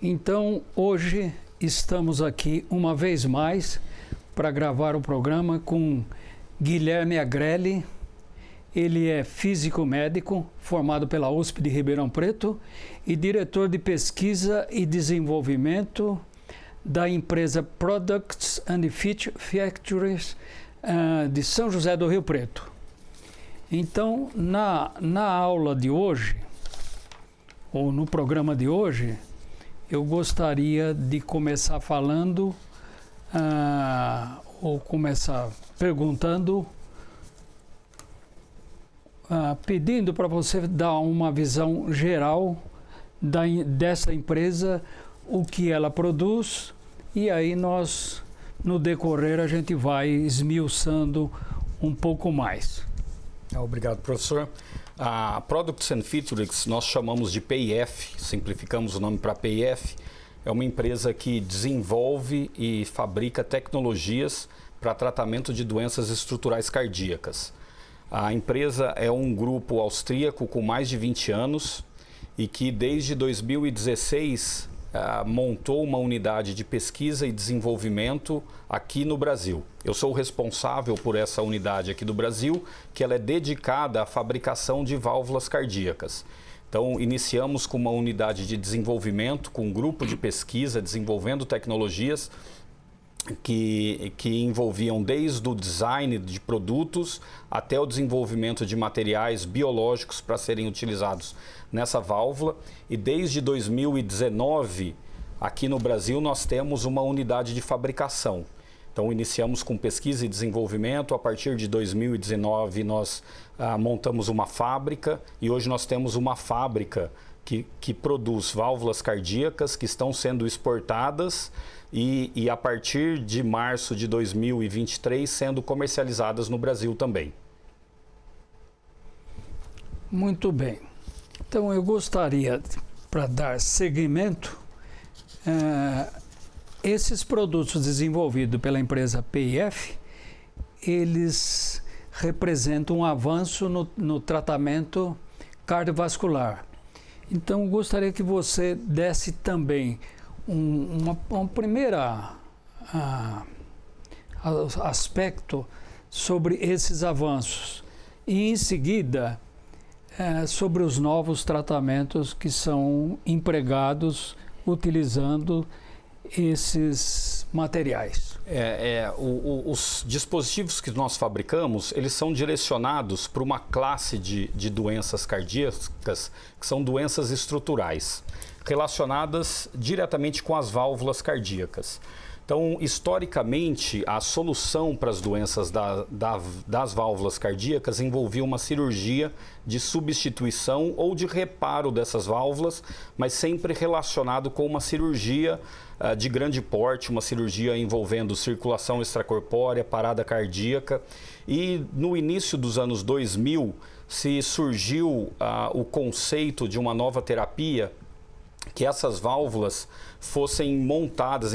Então, hoje estamos aqui uma vez mais para gravar o programa com Guilherme Agrelli. Ele é físico médico, formado pela USP de Ribeirão Preto e diretor de pesquisa e desenvolvimento da empresa Products and Features de São José do Rio Preto. Então, na aula de hoje, ou no programa de hoje, eu gostaria de começar falando, ou começar perguntando, pedindo para você dar uma visão geral dessa empresa, o que ela produz, e aí nós, no decorrer, a gente vai esmiuçando um pouco mais. Obrigado, professor. A Products and Features nós chamamos de PIF, simplificamos o nome para PIF, é uma empresa que desenvolve e fabrica tecnologias para tratamento de doenças estruturais cardíacas. A empresa é um grupo austríaco com mais de 20 anos e que desde 2016 montou uma unidade de pesquisa e desenvolvimento aqui no Brasil. Eu sou o responsável por essa unidade aqui do Brasil, que ela é dedicada à fabricação de válvulas cardíacas. Então, iniciamos com uma unidade de desenvolvimento, com um grupo de pesquisa, desenvolvendo tecnologias que envolviam desde o design de produtos até o desenvolvimento de materiais biológicos para serem utilizados nessa válvula. E desde 2019, aqui no Brasil, nós temos uma unidade de fabricação. Então, iniciamos com pesquisa e desenvolvimento. A partir de 2019, nós montamos uma fábrica e hoje nós temos uma fábrica que produz válvulas cardíacas que estão sendo exportadas e a partir de março de 2023 sendo comercializadas no Brasil também. Muito bem. Então eu gostaria, para dar seguimento, esses produtos desenvolvidos pela empresa PIF, eles representam um avanço no tratamento cardiovascular. Então eu gostaria que você desse também um primeiro aspecto sobre esses avanços e, em seguida, sobre os novos tratamentos que são empregados utilizando esses materiais. Os dispositivos que nós fabricamos, eles são direcionados para uma classe de doenças cardíacas que são doenças estruturais, relacionadas diretamente com as válvulas cardíacas. Então, historicamente, a solução para as doenças das válvulas cardíacas envolvia uma cirurgia de substituição ou de reparo dessas válvulas, mas sempre relacionado com uma cirurgia de grande porte, uma cirurgia envolvendo circulação extracorpórea, parada cardíaca. E no início dos anos 2000, se surgiu o conceito de uma nova terapia, que essas válvulas fossem montadas,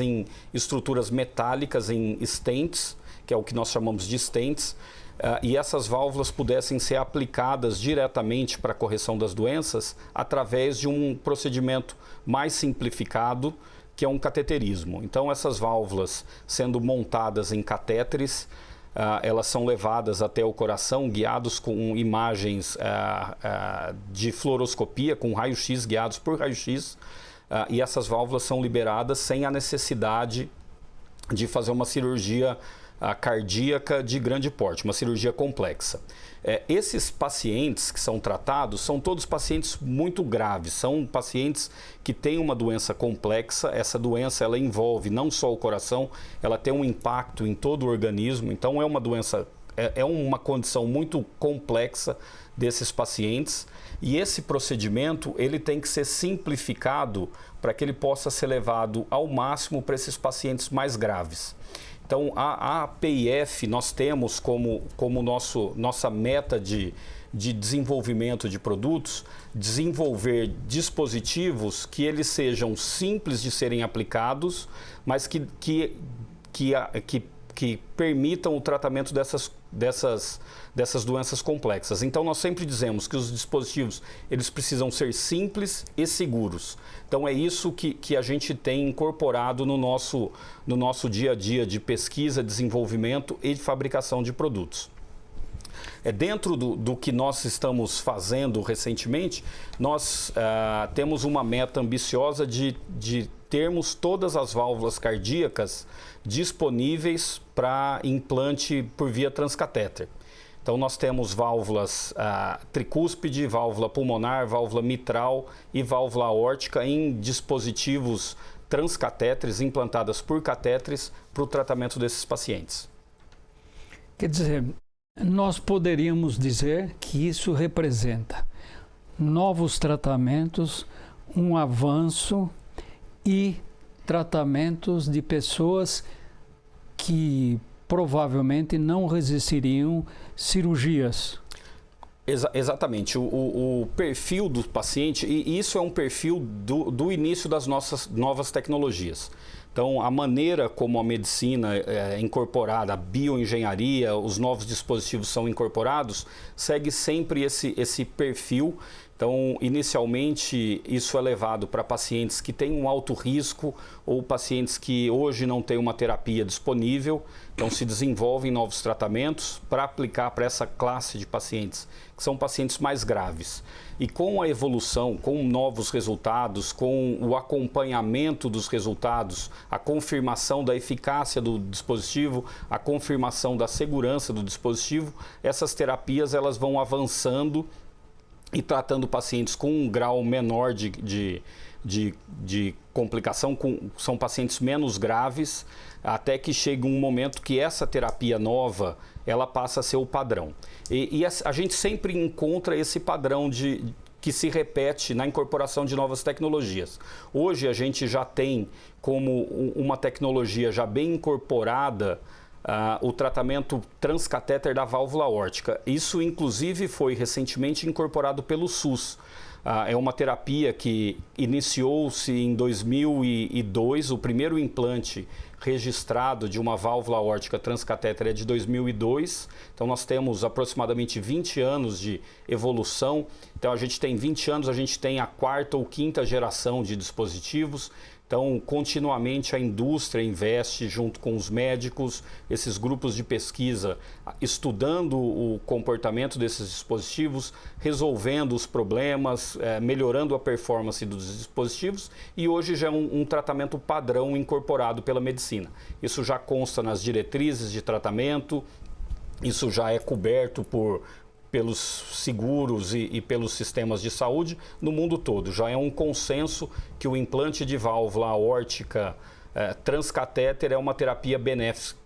em estruturas metálicas, em stents, que é o que nós chamamos de stents, e essas válvulas pudessem ser aplicadas diretamente para a correção das doenças através de um procedimento mais simplificado, que é um cateterismo. Então, essas válvulas sendo montadas em catéteres, elas são levadas até o coração, guiados com imagens de fluoroscopia, com raio-x, guiados por raio-x, e essas válvulas são liberadas sem a necessidade de fazer uma cirurgia cardíaca de grande porte, uma cirurgia complexa. Esses pacientes que são tratados são todos pacientes muito graves, são pacientes que têm uma doença complexa. Essa doença ela envolve não só o coração, ela tem um impacto em todo o organismo, então é uma doença, é uma condição muito complexa desses pacientes, e esse procedimento ele tem que ser simplificado para que ele possa ser levado ao máximo para esses pacientes mais graves. Então, a PIF nós temos como nossa meta de desenvolvimento de produtos, desenvolver dispositivos que eles sejam simples de serem aplicados, mas que que permitam o tratamento dessas doenças complexas. Então, nós sempre dizemos que os dispositivos eles precisam ser simples e seguros. Então, é isso que a gente tem incorporado no nosso dia a dia de pesquisa, desenvolvimento e de fabricação de produtos. Dentro do que nós estamos fazendo recentemente, nós temos uma meta ambiciosa de termos todas as válvulas cardíacas disponíveis para implante por via transcatéter. Então, nós temos válvulas tricúspide, válvula pulmonar, válvula mitral e válvula aórtica em dispositivos transcatéteres implantadas por catéteres para o tratamento desses pacientes. Quer dizer, nós poderíamos dizer que isso representa novos tratamentos, um avanço e tratamentos de pessoas que provavelmente não resistiriam cirurgias. Exatamente. O perfil do paciente, e isso é um perfil do início das nossas novas tecnologias. Então, a maneira como a medicina é incorporada, a bioengenharia, os novos dispositivos são incorporados, segue sempre esse perfil. Então, inicialmente, isso é levado para pacientes que têm um alto risco ou pacientes que hoje não têm uma terapia disponível. Então, se desenvolvem novos tratamentos para aplicar para essa classe de pacientes, que são pacientes mais graves. E com a evolução, com novos resultados, com o acompanhamento dos resultados, a confirmação da eficácia do dispositivo, a confirmação da segurança do dispositivo, essas terapias elas vão avançando e tratando pacientes com um grau menor de complicação, são pacientes menos graves, até que chega um momento que essa terapia nova, ela passa a ser o padrão. E a gente sempre encontra esse padrão que se repete na incorporação de novas tecnologias. Hoje a gente já tem como uma tecnologia já bem incorporada o tratamento transcatéter da válvula aórtica. Isso, inclusive, foi recentemente incorporado pelo SUS. É uma terapia que iniciou-se em 2002, o primeiro implante registrado de uma válvula aórtica transcatéter é de 2002. Então, nós temos aproximadamente 20 anos de evolução. Então, a gente tem 20 anos, a gente tem a quarta ou quinta geração de dispositivos. Então, continuamente a indústria investe junto com os médicos, esses grupos de pesquisa, estudando o comportamento desses dispositivos, resolvendo os problemas, melhorando a performance dos dispositivos, e hoje já é um tratamento padrão incorporado pela medicina. Isso já consta nas diretrizes de tratamento, isso já é coberto pelos seguros e pelos sistemas de saúde no mundo todo. Já é um consenso que o implante de válvula aórtica transcatéter é uma terapia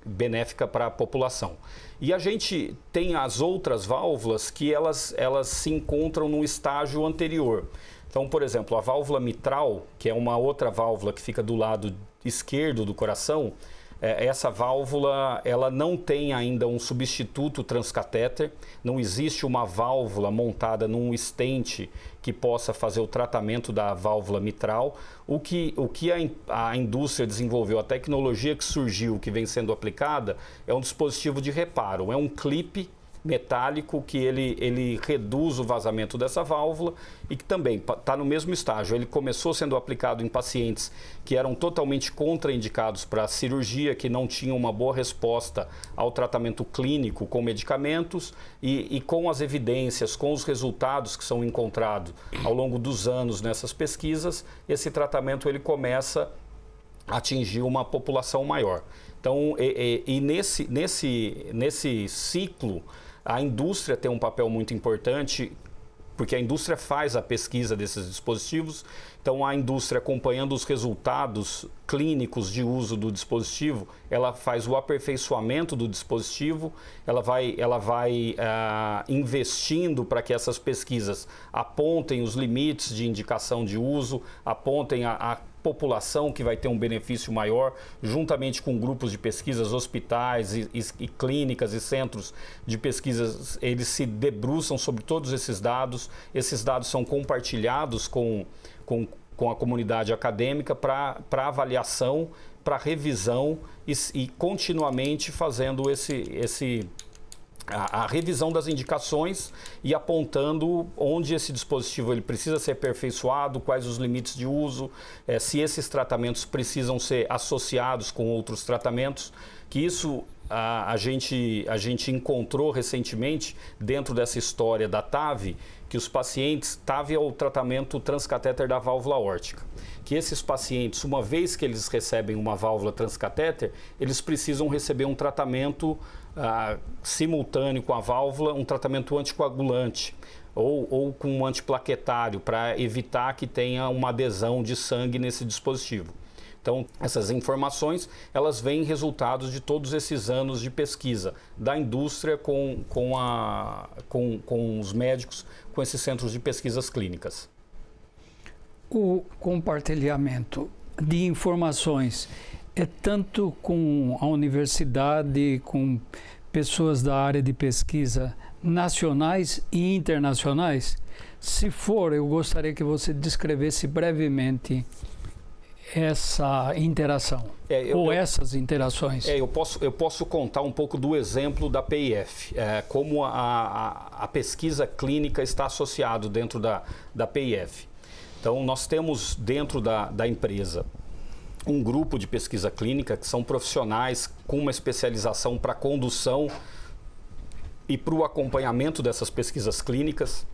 benéfica para a população. E a gente tem as outras válvulas que elas se encontram no estágio anterior. Então, por exemplo, a válvula mitral, que é uma outra válvula que fica do lado esquerdo do coração, essa válvula ela não tem ainda um substituto transcatéter, não existe uma válvula montada num estente que possa fazer o tratamento da válvula mitral. O que a indústria desenvolveu, a tecnologia que surgiu, que vem sendo aplicada, é um dispositivo de reparo, é um clipe metálico que ele reduz o vazamento dessa válvula e que também está no mesmo estágio. Ele começou sendo aplicado em pacientes que eram totalmente contraindicados para a cirurgia, que não tinham uma boa resposta ao tratamento clínico com medicamentos e com as evidências, com os resultados que são encontrados ao longo dos anos nessas pesquisas, esse tratamento ele começa a atingir uma população maior. Então, nesse ciclo, a indústria tem um papel muito importante, porque a indústria faz a pesquisa desses dispositivos. Então, a indústria, acompanhando os resultados clínicos de uso do dispositivo, ela faz o aperfeiçoamento do dispositivo, ela vai investindo para que essas pesquisas apontem os limites de indicação de uso, apontem a população que vai ter um benefício maior, juntamente com grupos de pesquisas, hospitais e clínicas e centros de pesquisas, eles se debruçam sobre todos esses dados são compartilhados com a comunidade acadêmica para avaliação, para revisão e continuamente fazendo a revisão das indicações e apontando onde esse dispositivo ele precisa ser aperfeiçoado, quais os limites de uso, se esses tratamentos precisam ser associados com outros tratamentos, que isso a gente encontrou recentemente dentro dessa história da TAV, que os pacientes, TAV é o tratamento transcatéter da válvula aórtica, que esses pacientes, uma vez que eles recebem uma válvula transcatéter, eles precisam receber um tratamento simultâneo com a válvula, um tratamento anticoagulante ou com um antiplaquetário para evitar que tenha uma adesão de sangue nesse dispositivo. Então, essas informações, elas vêm resultados de todos esses anos de pesquisa da indústria com os médicos, com esses centros de pesquisas clínicas. O compartilhamento de informações é tanto com a universidade, com pessoas da área de pesquisa nacionais e internacionais? Se for, eu gostaria que você descrevesse brevemente essa interação, essas interações. Eu posso contar um pouco do exemplo da PIF, como a pesquisa clínica está associado dentro da PIF. Então, nós temos dentro da empresa um grupo de pesquisa clínica que são profissionais com uma especialização para condução e para o acompanhamento dessas pesquisas clínicas.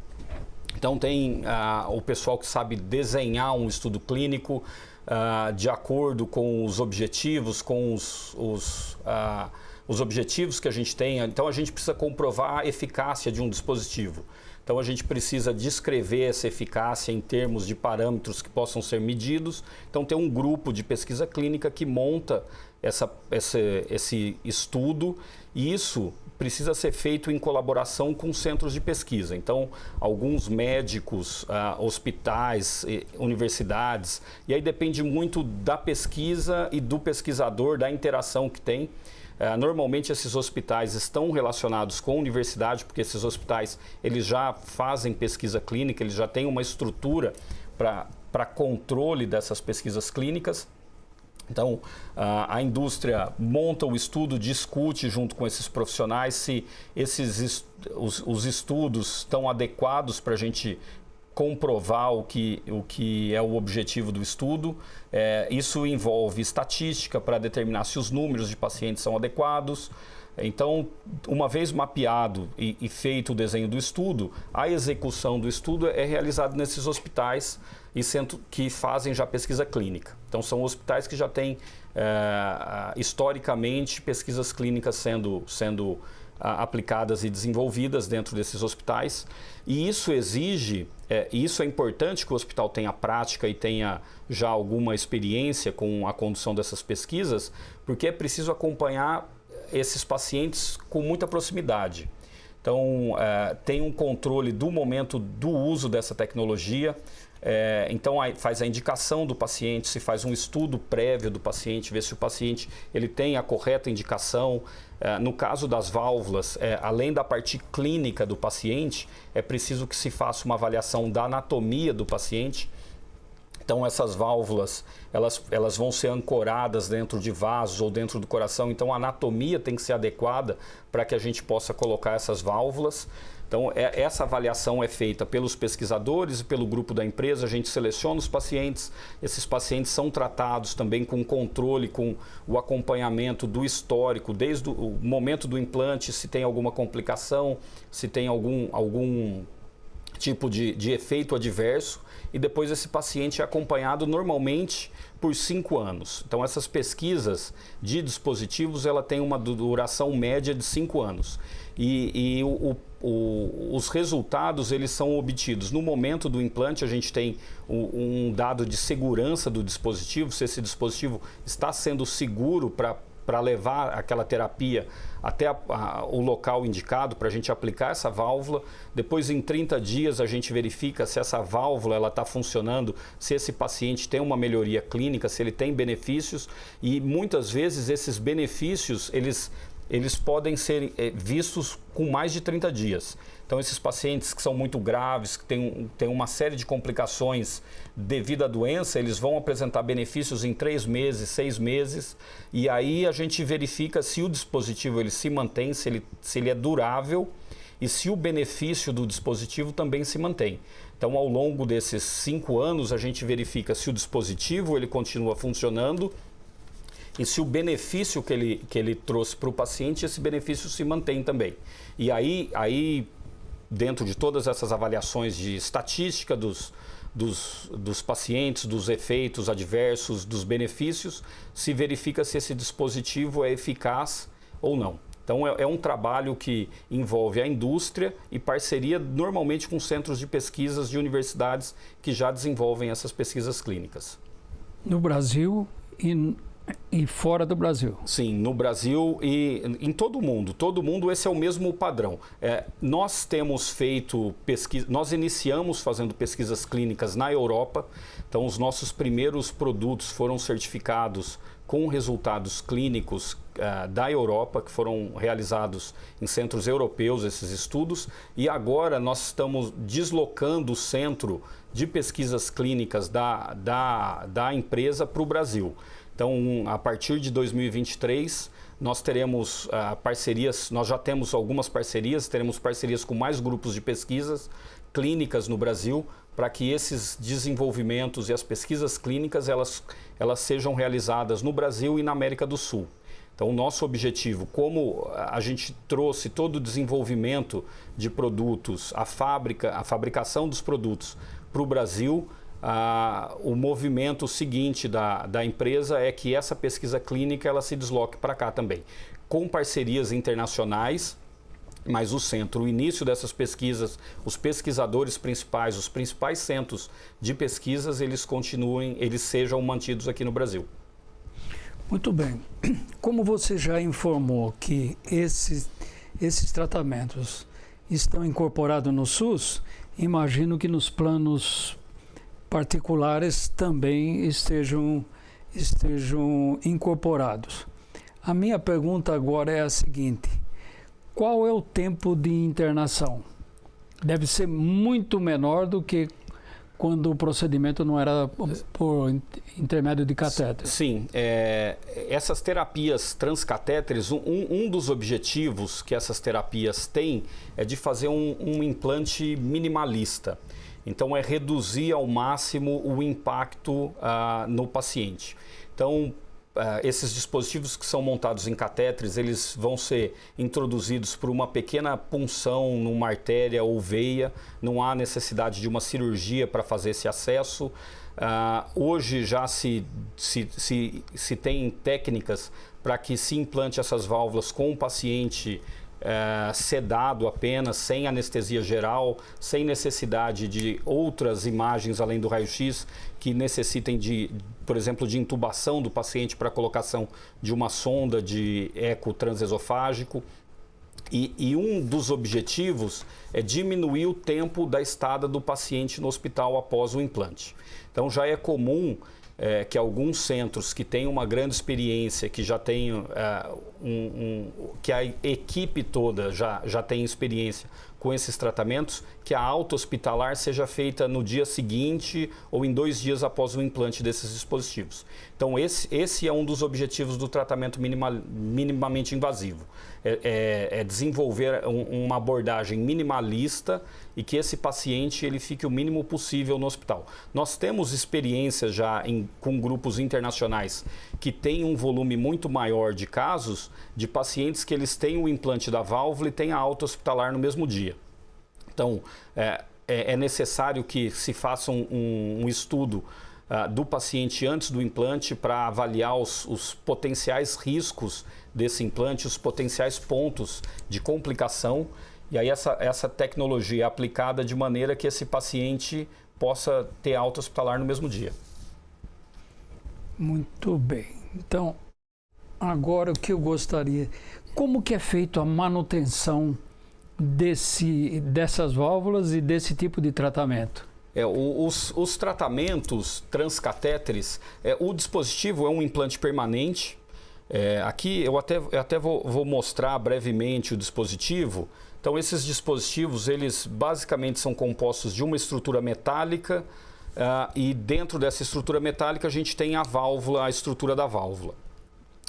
Então, tem o pessoal que sabe desenhar um estudo clínico de acordo com os objetivos, com os objetivos que a gente tem. Então, a gente precisa comprovar a eficácia de um dispositivo. Então, a gente precisa descrever essa eficácia em termos de parâmetros que possam ser medidos. Então, tem um grupo de pesquisa clínica que monta esse estudo, e isso precisa ser feito em colaboração com centros de pesquisa. Então, alguns médicos, hospitais, universidades, e aí depende muito da pesquisa e do pesquisador, da interação que tem. Normalmente esses hospitais estão relacionados com a universidade, porque esses hospitais eles já fazem pesquisa clínica, eles já têm uma estrutura para controle dessas pesquisas clínicas. Então, a indústria monta o estudo, discute junto com esses profissionais se os estudos estão adequados para a gente comprovar o que é o objetivo do estudo. Isso envolve estatística para determinar se os números de pacientes são adequados. Então, uma vez mapeado e feito o desenho do estudo, a execução do estudo é realizada nesses hospitais que fazem já pesquisa clínica. Então, são hospitais que já têm, historicamente, pesquisas clínicas sendo aplicadas e desenvolvidas dentro desses hospitais. E isso exige, isso é importante que o hospital tenha prática e tenha já alguma experiência com a condução dessas pesquisas, porque é preciso acompanhar esses pacientes com muita proximidade. Então, tem um controle do momento do uso dessa tecnologia. Então, faz a indicação do paciente, se faz um estudo prévio do paciente, vê se o paciente ele tem a correta indicação. No caso das válvulas, além da parte clínica do paciente, é preciso que se faça uma avaliação da anatomia do paciente. Então, essas válvulas, elas vão ser ancoradas dentro de vasos ou dentro do coração. Então, a anatomia tem que ser adequada para que a gente possa colocar essas válvulas. Então, essa avaliação é feita pelos pesquisadores e pelo grupo da empresa. A gente seleciona os pacientes. Esses pacientes são tratados também com controle, com o acompanhamento do histórico, desde o momento do implante, se tem alguma complicação, se tem algum tipo de efeito adverso, e depois esse paciente é acompanhado normalmente por 5 anos. Então, essas pesquisas de dispositivos, ela tem uma duração média de 5 anos. E os resultados, eles são obtidos no momento do implante. A gente tem um dado de segurança do dispositivo, se esse dispositivo está sendo seguro para levar aquela terapia até o local indicado para a gente aplicar essa válvula. Depois, em 30 dias, a gente verifica se essa válvula está funcionando, se esse paciente tem uma melhoria clínica, se ele tem benefícios. E muitas vezes esses benefícios, eles eles podem ser vistos com mais de 30 dias. Então, esses pacientes que são muito graves, que têm uma série de complicações devido à doença, eles vão apresentar benefícios em 3 meses, 6 meses, e aí a gente verifica se o dispositivo ele se mantém, se ele é durável e se o benefício do dispositivo também se mantém. Então, ao longo desses 5 anos, a gente verifica se o dispositivo ele continua funcionando e se o benefício que ele trouxe para o paciente, esse benefício se mantém também. E aí dentro de todas essas avaliações de estatística dos pacientes, dos efeitos adversos, dos benefícios, se verifica se esse dispositivo é eficaz ou não. Então, é um trabalho que envolve a indústria e parceria normalmente com centros de pesquisas de universidades que já desenvolvem essas pesquisas clínicas. No Brasil e fora do Brasil? Sim, no Brasil e em todo o mundo. Todo mundo, esse é o mesmo padrão. Nós temos feito pesquisa, nós iniciamos fazendo pesquisas clínicas na Europa. Então, os nossos primeiros produtos foram certificados com resultados clínicos da Europa, que foram realizados em centros europeus, esses estudos. E agora nós estamos deslocando o centro de pesquisas clínicas da empresa para o Brasil. Então, a partir de 2023, nós teremos parcerias, nós já temos algumas parcerias, teremos parcerias com mais grupos de pesquisas clínicas no Brasil, para que esses desenvolvimentos e as pesquisas clínicas, elas sejam realizadas no Brasil e na América do Sul. Então, o nosso objetivo, como a gente trouxe todo o desenvolvimento de produtos, a fabricação dos produtos para o Brasil, o movimento seguinte da empresa é que essa pesquisa clínica ela se desloque para cá também, com parcerias internacionais, mas o início dessas pesquisas, os pesquisadores principais, os principais centros de pesquisas, eles sejam mantidos aqui no Brasil. Muito bem. Como você já informou que esses tratamentos estão incorporados no SUS, imagino que nos planos particulares também estejam incorporados. A minha pergunta agora é a seguinte: qual é o tempo de internação? Deve ser muito menor do que quando o procedimento não era por intermédio de catéter. Sim, essas terapias transcatéteres, um dos objetivos que essas terapias têm é de fazer um implante minimalista. Então, é reduzir ao máximo o impacto no paciente. Então, esses dispositivos que são montados em catéteres, eles vão ser introduzidos por uma pequena punção numa artéria ou veia. Não há necessidade de uma cirurgia para fazer esse acesso. Hoje já se tem técnicas para que se implante essas válvulas com o paciente sedado apenas, sem anestesia geral, sem necessidade de outras imagens além do raio-x que necessitem por exemplo, de intubação do paciente para colocação de uma sonda de eco transesofágico. E um dos objetivos é diminuir o tempo da estada do paciente no hospital após o implante. Então, já é comum que alguns centros que têm uma grande experiência, que já têm que a equipe toda já tem experiência com esses tratamentos, que a alta hospitalar seja feita no dia seguinte ou em 2 dias após o implante desses dispositivos. Então, esse é um dos objetivos do tratamento minimamente invasivo. É desenvolver uma abordagem minimalista e que esse paciente ele fique o mínimo possível no hospital. Nós temos experiência já com grupos internacionais que têm um volume muito maior de casos de pacientes que eles têm o implante da válvula e têm a alta hospitalar no mesmo dia. Então, é necessário que se faça um estudo do paciente antes do implante para avaliar os potenciais riscos desse implante, os potenciais pontos de complicação. E aí essa tecnologia é aplicada de maneira que esse paciente possa ter alta hospitalar no mesmo dia. Muito bem. Então, agora o que eu gostaria... Como que é feito a manutenção dessas válvulas e desse tipo de tratamento? Os tratamentos transcatéteres, o dispositivo é um implante permanente. Aqui eu até vou mostrar brevemente o dispositivo. Então, esses dispositivos, eles basicamente são compostos de uma estrutura metálica e dentro dessa estrutura metálica a gente tem a estrutura da válvula.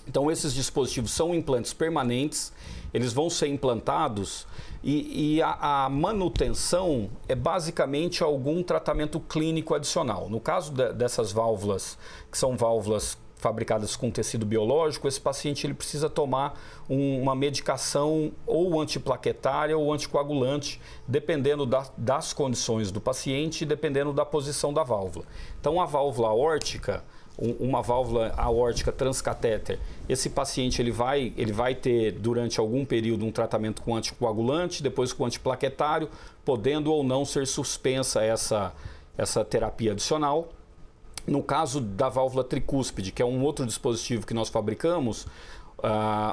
Então, esses dispositivos são implantes permanentes, eles vão ser implantados e a manutenção é basicamente algum tratamento clínico adicional. No caso dessas válvulas, que são válvulas fabricadas com tecido biológico, esse paciente ele precisa tomar uma medicação ou antiplaquetária ou anticoagulante, dependendo das condições do paciente e dependendo da posição da válvula. Então, a válvula aórtica, uma válvula aórtica transcatéter, esse paciente ele vai ter durante algum período um tratamento com anticoagulante, depois com antiplaquetário, podendo ou não ser suspensa essa terapia adicional. No caso da válvula tricúspide, que é um outro dispositivo que nós fabricamos,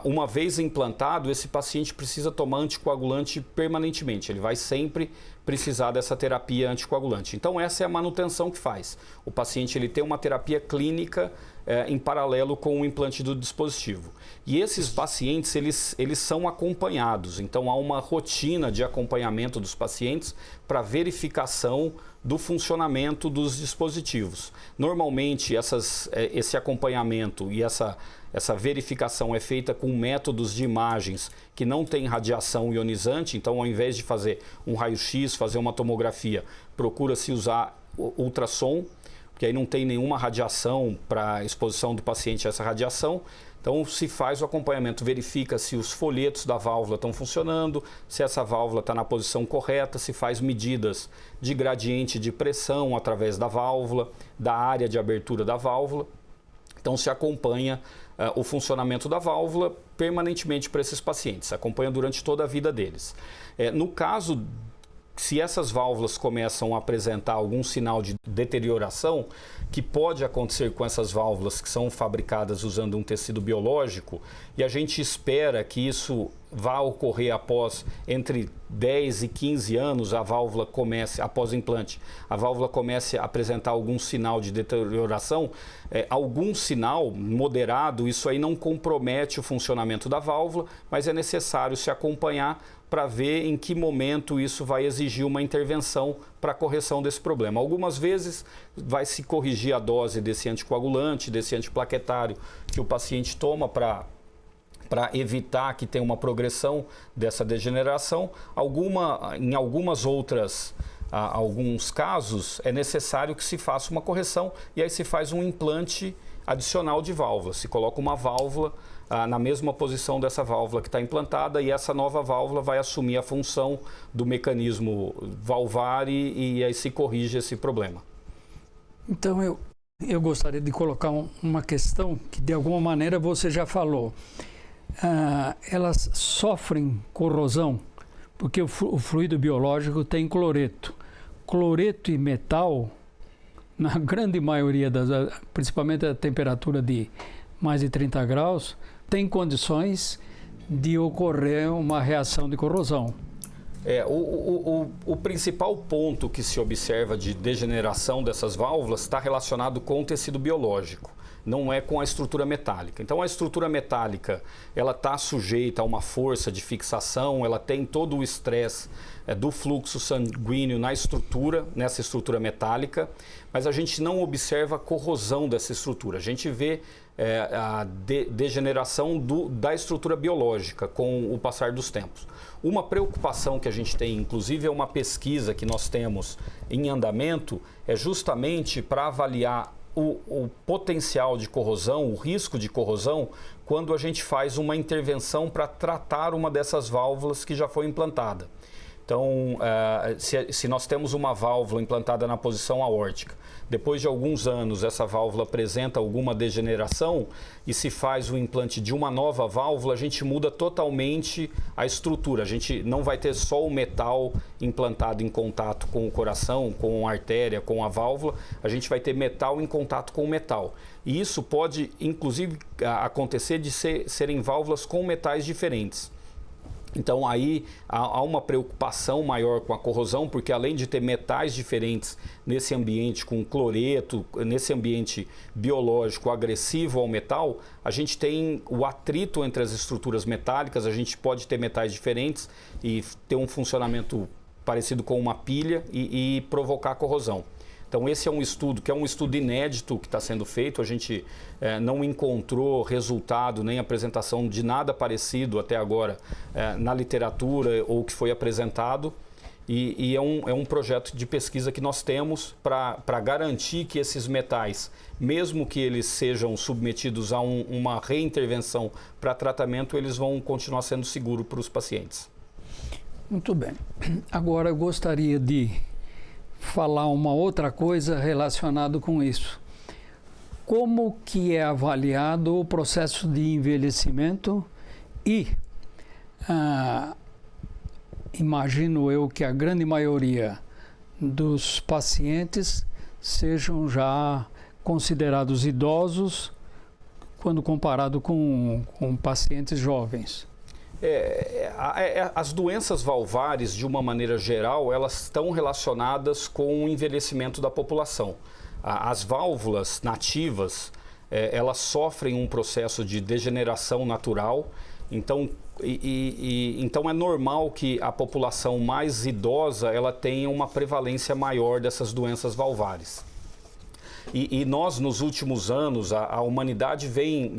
uma vez implantado, esse paciente precisa tomar anticoagulante permanentemente. Ele vai sempre precisar dessa terapia anticoagulante. Então, essa é a manutenção que faz. O paciente ele tem uma terapia clínica em paralelo com o implante do dispositivo. E esses pacientes, eles são acompanhados. Então, há uma rotina de acompanhamento dos pacientes para verificação do funcionamento dos dispositivos. Normalmente, esse acompanhamento e essa verificação é feita com métodos de imagens que não têm radiação ionizante. Então, ao invés de fazer um raio-x, fazer uma tomografia, procura-se usar ultrassom, porque aí não tem nenhuma radiação para a exposição do paciente a essa radiação. Então, se faz o acompanhamento, verifica se os folhetos da válvula estão funcionando, se essa válvula está na posição correta, se faz medidas de gradiente de pressão através da válvula, da área de abertura da válvula. Então, se acompanha o funcionamento da válvula permanentemente para esses pacientes, acompanha durante toda a vida deles. No caso, se essas válvulas começam a apresentar algum sinal de deterioração, que pode acontecer com essas válvulas que são fabricadas usando um tecido biológico, e a gente espera que isso vá ocorrer após entre 10 e 15 anos, a válvula comece, após o implante, a válvula comece a apresentar algum sinal de deterioração, algum sinal moderado, isso aí não compromete o funcionamento da válvula, mas é necessário se acompanhar para ver em que momento isso vai exigir uma intervenção para a correção desse problema. Algumas vezes vai se corrigir a dose desse anticoagulante, desse antiplaquetário que o paciente toma para evitar que tenha uma progressão dessa degeneração. Em algumas outras, alguns casos, é necessário que se faça uma correção e aí se faz um implante adicional de válvula. Se coloca uma válvula na mesma posição dessa válvula que está implantada e essa nova válvula vai assumir a função do mecanismo valvar e aí se corrige esse problema. Então, eu gostaria de colocar uma questão que de alguma maneira você já falou. Elas sofrem corrosão porque o fluido biológico tem cloreto. Cloreto e metal, na grande maioria principalmente a temperatura de mais de 30 graus, tem condições de ocorrer uma reação de corrosão. O principal ponto que se observa de degeneração dessas válvulas está relacionado com o tecido biológico, não é com a estrutura metálica. Então, a estrutura metálica ela está sujeita a uma força de fixação, ela tem todo o estresse do fluxo sanguíneo nessa estrutura metálica, mas a gente não observa a corrosão dessa estrutura. A gente vê a degeneração da estrutura biológica com o passar dos tempos. Uma preocupação que a gente tem, inclusive é uma pesquisa que nós temos em andamento, é justamente para avaliar o potencial de corrosão, o risco de corrosão, quando a gente faz uma intervenção para tratar uma dessas válvulas que já foi implantada. Então, se nós temos uma válvula implantada na posição aórtica, depois de alguns anos essa válvula apresenta alguma degeneração e se faz o implante de uma nova válvula, a gente muda totalmente a estrutura. A gente não vai ter só o metal implantado em contato com o coração, com a artéria, com a válvula, a gente vai ter metal em contato com o metal. E isso pode, inclusive, acontecer de serem válvulas com metais diferentes. Então aí há uma preocupação maior com a corrosão, porque além de ter metais diferentes nesse ambiente com cloreto, nesse ambiente biológico agressivo ao metal, a gente tem o atrito entre as estruturas metálicas, a gente pode ter metais diferentes e ter um funcionamento parecido com uma pilha e provocar corrosão. Então esse é um estudo que é um estudo inédito que está sendo feito, a gente não encontrou resultado nem apresentação de nada parecido até agora na literatura ou que foi apresentado e é um projeto de pesquisa que nós temos para garantir que esses metais, mesmo que eles sejam submetidos a uma reintervenção para tratamento, eles vão continuar sendo seguros para os pacientes. Muito bem. Agora eu gostaria de falar uma outra coisa relacionada com isso. Como que é avaliado o processo de envelhecimento e imagino eu que a grande maioria dos pacientes sejam já considerados idosos quando comparado com pacientes jovens. As doenças valvares, de uma maneira geral, elas estão relacionadas com o envelhecimento da população. As válvulas nativas, elas sofrem um processo de degeneração natural, então, então é normal que a população mais idosa ela tenha uma prevalência maior dessas doenças valvares. E nós, nos últimos anos, a humanidade vem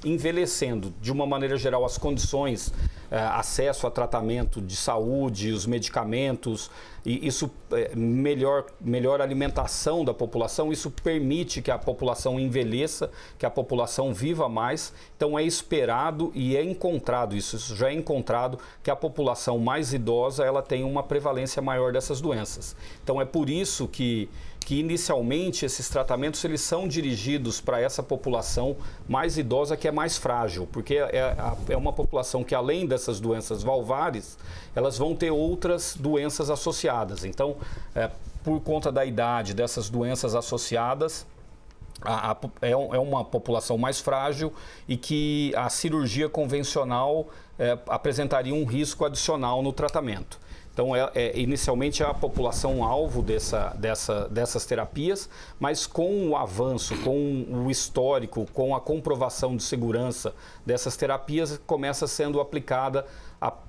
envelhecendo. De uma maneira geral, as condições, acesso a tratamento de saúde, os medicamentos, e isso, melhor alimentação da população, isso permite que a população envelheça, que a população viva mais. Então é esperado e é encontrado, isso já é encontrado, que a população mais idosa ela tem uma prevalência maior dessas doenças. Então é por isso que inicialmente esses tratamentos eles são dirigidos para essa população mais idosa que é mais frágil, porque é uma população que além dessas doenças valvares, elas vão ter outras doenças associadas. Então, por conta da idade dessas doenças associadas, é uma população mais frágil e que a cirurgia convencional apresentaria um risco adicional no tratamento. Então, inicialmente é a população alvo dessas terapias, mas com o avanço, com o histórico, com a comprovação de segurança dessas terapias, começa sendo aplicada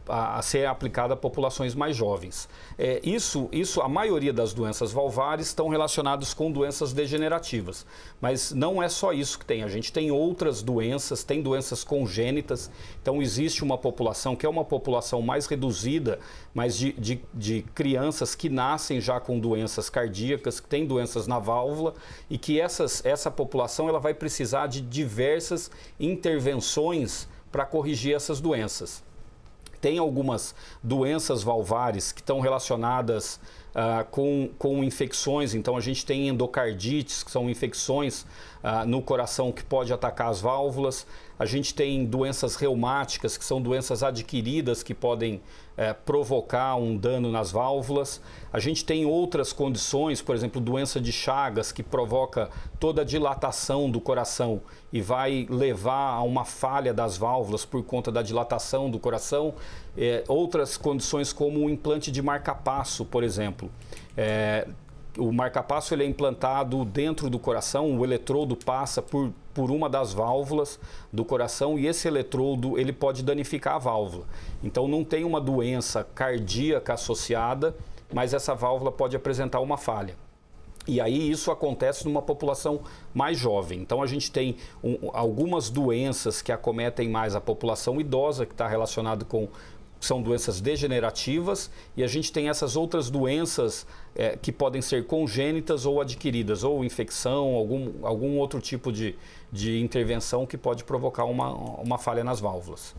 a ser aplicada a populações mais jovens. A maioria das doenças valvares estão relacionadas com doenças degenerativas, mas não é só isso que tem. A gente tem outras doenças, tem doenças congênitas, então existe uma população que é uma população mais reduzida, mas de crianças que nascem já com doenças cardíacas, que têm doenças na válvula e que essa população ela vai precisar de diversas intervenções para corrigir essas doenças. Tem algumas doenças valvares que estão relacionadas com infecções, então a gente tem endocardites, que são infecções no coração que pode atacar as válvulas. A gente tem doenças reumáticas, que são doenças adquiridas que podem provocar um dano nas válvulas. A gente tem outras condições, por exemplo, doença de Chagas, que provoca toda a dilatação do coração e vai levar a uma falha das válvulas por conta da dilatação do coração. Outras condições como o implante de marca-passo, por exemplo. O marca-passo ele é implantado dentro do coração, o eletrodo passa por uma das válvulas do coração e esse eletrodo ele pode danificar a válvula. Então não tem uma doença cardíaca associada, mas essa válvula pode apresentar uma falha. E aí isso acontece numa população mais jovem. Então a gente tem algumas doenças que acometem mais a população idosa, que está relacionado com são doenças degenerativas, e a gente tem essas outras doenças que podem ser congênitas ou adquiridas, ou infecção, algum outro tipo de intervenção que pode provocar uma falha nas válvulas.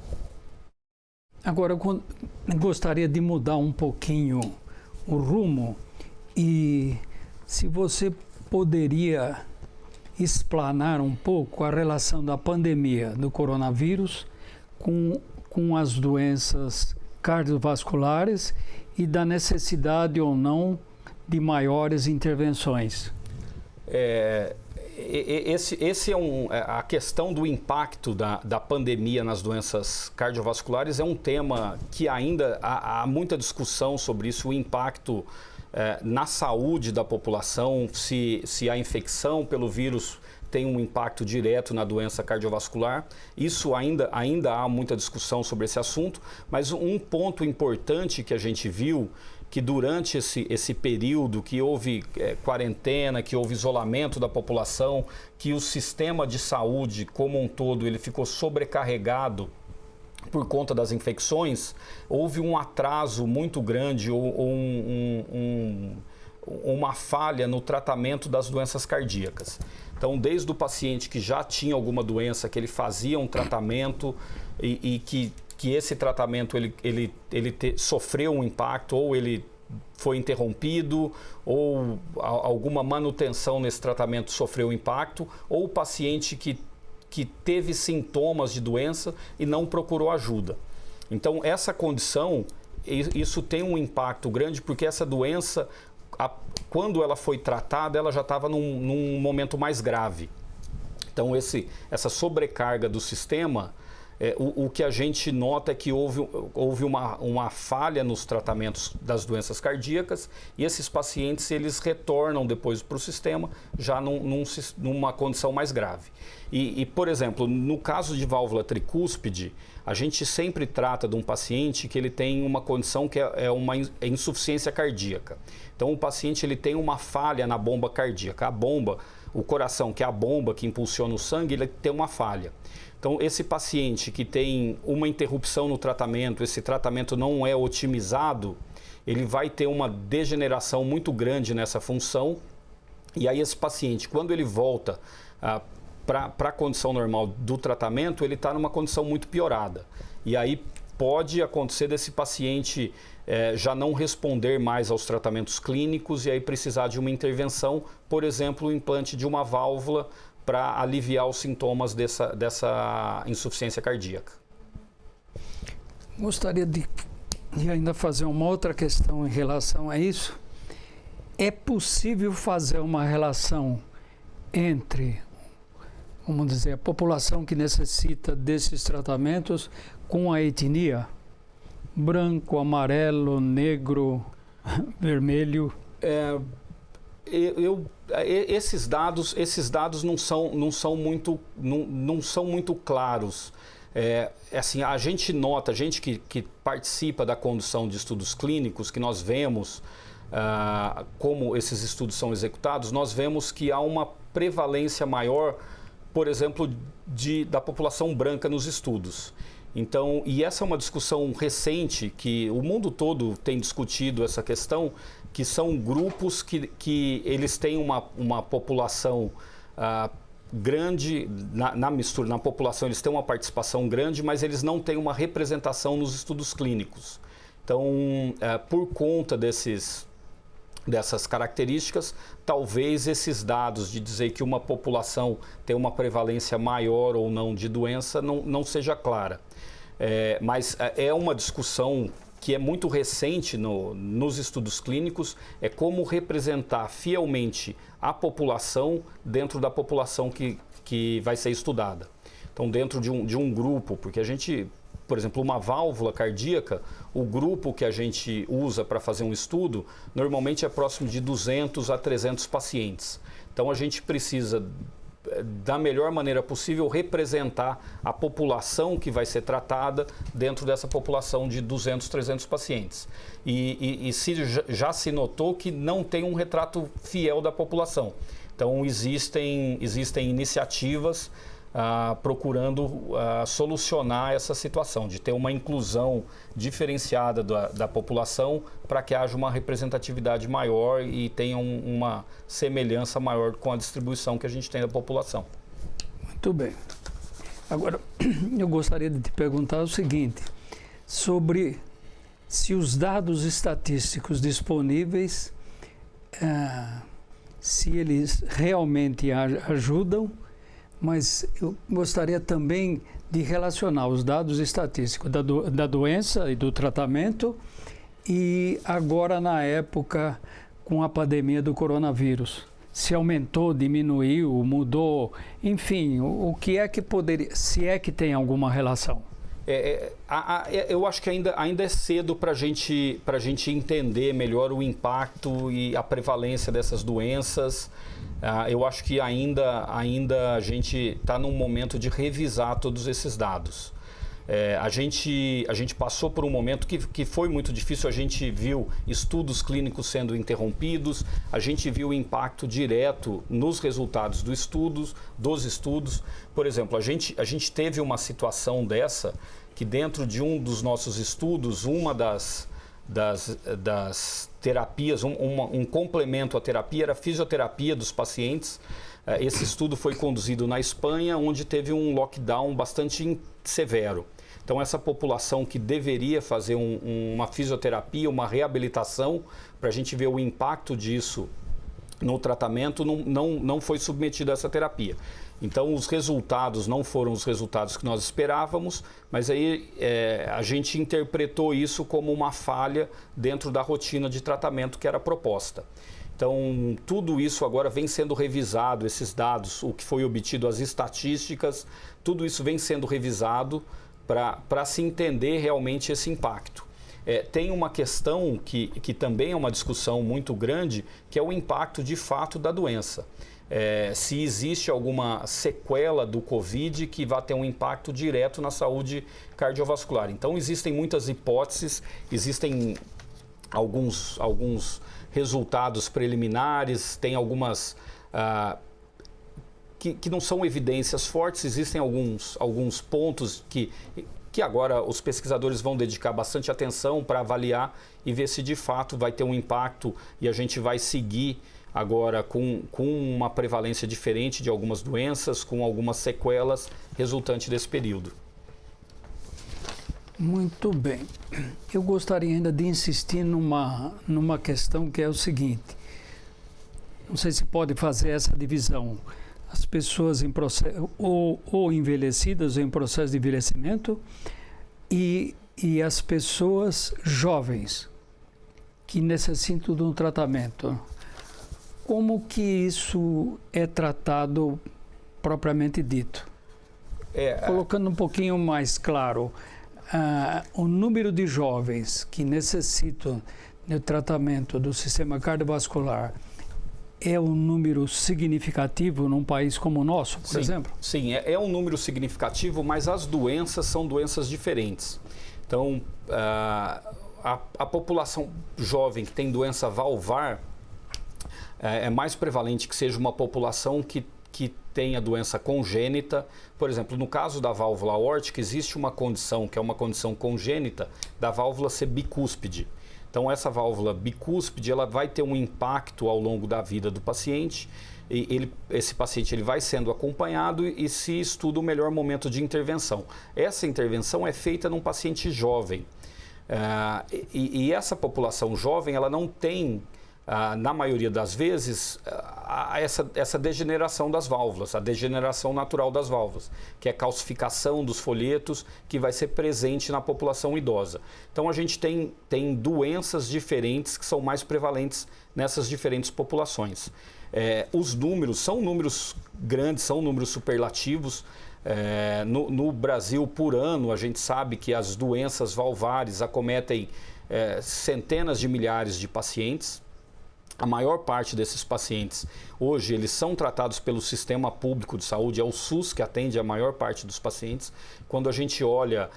Agora, eu gostaria de mudar um pouquinho o rumo e se você poderia explanar um pouco a relação da pandemia do coronavírus com as doenças cardiovasculares e da necessidade ou não de maiores intervenções. esse a questão do impacto da pandemia nas doenças cardiovasculares é um tema que ainda há muita discussão sobre isso, o impacto na saúde da população, se a infecção pelo vírus tem um impacto direto na doença cardiovascular. Isso ainda há muita discussão sobre esse assunto, mas um ponto importante que a gente viu, que durante esse período que houve quarentena, que houve isolamento da população, que o sistema de saúde como um todo ele ficou sobrecarregado por conta das infecções, houve um atraso muito grande ou uma falha no tratamento das doenças cardíacas. Então, desde o paciente que já tinha alguma doença, que ele fazia um tratamento e que esse tratamento sofreu um impacto, ou ele foi interrompido, ou alguma manutenção nesse tratamento sofreu impacto, ou o paciente que teve sintomas de doença e não procurou ajuda. Então, essa condição, isso tem um impacto grande, porque essa doença, quando ela foi tratada, ela já estava num momento mais grave. Então, essa sobrecarga do sistema, o que a gente nota é que houve uma falha nos tratamentos das doenças cardíacas, e esses pacientes eles retornam depois para o sistema já numa condição mais grave. E, por exemplo, no caso de válvula tricúspide, a gente sempre trata de um paciente que ele tem uma condição que é uma insuficiência cardíaca. Então, o paciente ele tem uma falha na bomba cardíaca. A bomba, o coração, que é a bomba que impulsiona o sangue, ele tem uma falha. Então, esse paciente que tem uma interrupção no tratamento, esse tratamento não é otimizado, ele vai ter uma degeneração muito grande nessa função. E aí esse paciente, quando ele volta para a condição normal do tratamento, ele está numa condição muito piorada. E aí pode acontecer desse paciente já não responder mais aos tratamentos clínicos e aí precisar de uma intervenção, por exemplo, o implante de uma válvula para aliviar os sintomas dessa insuficiência cardíaca. Gostaria de ainda fazer uma outra questão em relação a isso. É possível fazer uma relação entre, vamos dizer, a população que necessita desses tratamentos com a etnia? Branco, amarelo, negro, vermelho? Esses dados não são muito claros. Assim, a gente nota, a gente que participa da condução de estudos clínicos, que nós vemos como esses estudos são executados, nós vemos que há uma prevalência maior, por exemplo, da população branca nos estudos. Então, e essa é uma discussão recente que o mundo todo tem discutido essa questão, que são grupos que eles têm uma população grande, na mistura, na população eles têm uma participação grande, mas eles não têm uma representação nos estudos clínicos. Então, por conta dessas características, talvez esses dados de dizer que uma população tem uma prevalência maior ou não de doença não seja clara. Mas é uma discussão que é muito recente nos estudos clínicos, é como representar fielmente a população dentro da população que vai ser estudada. Então, dentro de um grupo, porque a gente, por exemplo, uma válvula cardíaca, o grupo que a gente usa para fazer um estudo, normalmente é próximo de 200 a 300 pacientes. Então, a gente precisa, da melhor maneira possível, representar a população que vai ser tratada dentro dessa população de 200, 300 pacientes. E já se notou que não tem um retrato fiel da população. Então, existem iniciativas procurando solucionar essa situação, de ter uma inclusão diferenciada da população para que haja uma representatividade maior e tenha uma semelhança maior com a distribuição que a gente tem da população. Muito bem. Agora, eu gostaria de te perguntar o seguinte, sobre se os dados estatísticos disponíveis, se eles realmente ajudam, mas eu gostaria também de relacionar os dados estatísticos da doença e do tratamento e agora na época com a pandemia do coronavírus. se aumentou, diminuiu, mudou, enfim, o que é que poderia, se é que tem alguma relação? Eu acho que ainda é cedo para a gente entender melhor o impacto e a prevalência dessas doenças. Eu acho que ainda a gente está num momento de revisar todos esses dados. A gente passou por um momento que foi muito difícil. A gente viu estudos clínicos sendo interrompidos, a gente viu o impacto direto nos resultados dos estudos. Por exemplo, a gente teve uma situação dessa, que dentro de um dos nossos estudos, uma das terapias, um complemento à terapia era a fisioterapia dos pacientes. Esse estudo foi conduzido na Espanha, onde teve um lockdown bastante severo. Então, essa população que deveria fazer uma fisioterapia, uma reabilitação, para a gente ver o impacto disso no tratamento, não foi submetida a essa terapia. Então, os resultados não foram os resultados que nós esperávamos, mas aí a gente interpretou isso como uma falha dentro da rotina de tratamento que era proposta. Então, tudo isso agora vem sendo revisado, esses dados, o que foi obtido, as estatísticas, tudo isso vem sendo revisado para se entender realmente esse impacto. Tem uma questão que também é uma discussão muito grande, que é o impacto de fato da doença. Se existe alguma sequela do Covid que vai ter um impacto direto na saúde cardiovascular. Então, existem muitas hipóteses, existem alguns resultados preliminares, tem algumas que não são evidências fortes, existem alguns pontos que agora os pesquisadores vão dedicar bastante atenção para avaliar e ver se de fato vai ter um impacto, e a gente vai seguir agora com uma prevalência diferente de algumas doenças, com algumas sequelas resultantes desse período. Muito bem. Eu gostaria ainda de insistir numa questão que é o seguinte. Não sei se pode fazer essa divisão. As pessoas em processo, ou envelhecidas ou em processo de envelhecimento, e as pessoas jovens que necessitam de um tratamento. Como que isso é tratado propriamente dito? Colocando um pouquinho mais claro, o número de jovens que necessitam do tratamento do sistema cardiovascular é um número significativo num país como o nosso, por exemplo? Sim, é um número significativo, mas as doenças são doenças diferentes. Então, a população jovem que tem doença valvar é mais prevalente que seja uma população que tenha doença congênita. Por exemplo, no caso da válvula aórtica, existe uma condição que é uma condição congênita da válvula ser bicúspide. Então, essa válvula bicúspide ela vai ter um impacto ao longo da vida do paciente. Esse paciente ele vai sendo acompanhado e se estuda o melhor momento de intervenção. Essa intervenção é feita num paciente jovem. E essa população jovem ela não tem, na maioria das vezes, essa degeneração das válvulas, a degeneração natural das válvulas, que é a calcificação dos folhetos, que vai ser presente na população idosa. Então, a gente tem doenças diferentes que são mais prevalentes nessas diferentes populações. Os números são números grandes, são números superlativos. No Brasil, por ano, a gente sabe que as doenças valvares acometem centenas de milhares de pacientes. A maior parte desses pacientes, hoje, eles são tratados pelo sistema público de saúde, é o SUS que atende a maior parte dos pacientes. Quando a gente olha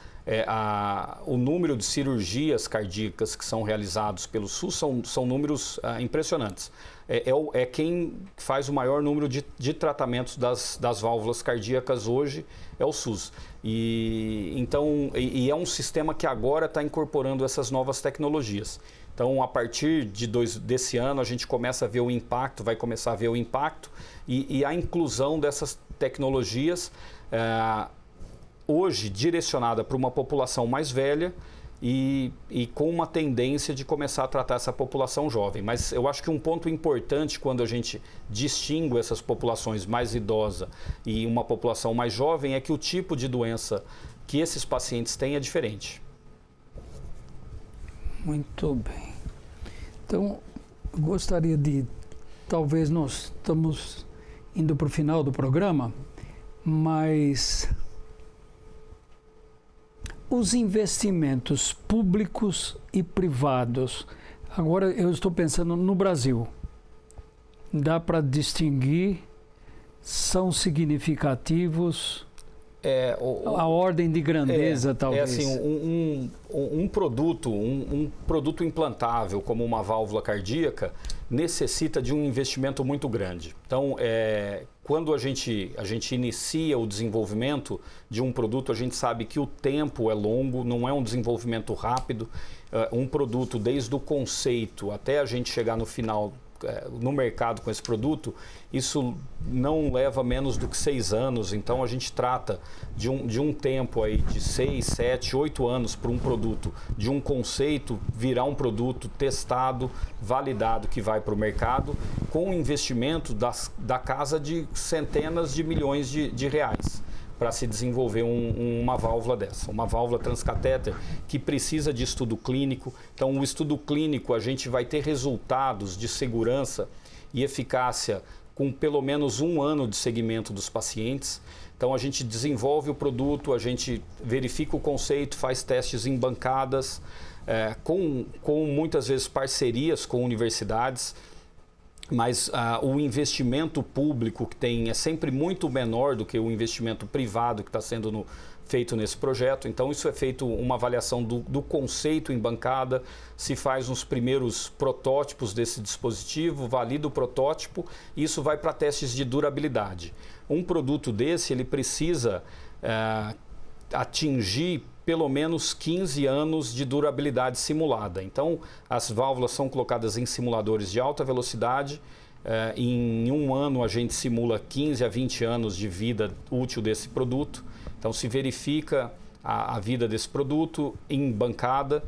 o número de cirurgias cardíacas que são realizados pelo SUS, são números impressionantes. É quem faz o maior número de tratamentos das válvulas cardíacas hoje, é o SUS. E é um sistema que agora está incorporando essas novas tecnologias. Então, a partir desse ano, a gente começa a ver o impacto, vai começar a ver o impacto e a inclusão dessas tecnologias, hoje direcionada para uma população mais velha e com uma tendência de começar a tratar essa população jovem. Mas eu acho que um ponto importante quando a gente distingue essas populações mais idosas e uma população mais jovem é que o tipo de doença que esses pacientes têm é diferente. Muito bem. Então, gostaria de talvez nós estamos indo para o final do programa, mas os investimentos públicos e privados, agora eu estou pensando no Brasil, dá para distinguir, são significativos? A ordem de grandeza, talvez. É assim, um produto implantável, como uma válvula cardíaca, necessita de um investimento muito grande. Então, quando a gente inicia o desenvolvimento de um produto, a gente sabe que o tempo é longo, não é um desenvolvimento rápido. Um produto, desde o conceito até a gente chegar no final, no mercado com esse produto, isso não leva menos do que 6 anos. Então a gente trata de um tempo aí de 6, 7, 8 anos para um produto, de um conceito virar um produto testado, validado, que vai para o mercado, com um investimento da casa de centenas de milhões de reais, para se desenvolver uma válvula dessa, uma válvula transcatéter que precisa de estudo clínico. Então, o estudo clínico, a gente vai ter resultados de segurança e eficácia com pelo menos 1 ano de segmento dos pacientes. Então, a gente desenvolve o produto, a gente verifica o conceito, faz testes em bancadas, com muitas vezes parcerias com universidades, mas o investimento público que tem é sempre muito menor do que o investimento privado que está sendo feito nesse projeto. Então, isso é feito uma avaliação do conceito em bancada, se faz uns primeiros protótipos desse dispositivo, valida o protótipo, e isso vai para testes de durabilidade. Um produto desse, ele precisa atingir pelo menos 15 anos de durabilidade simulada. Então, as válvulas são colocadas em simuladores de alta velocidade. Em 1 ano, a gente simula 15 a 20 anos de vida útil desse produto. Então, se verifica a vida desse produto em bancada,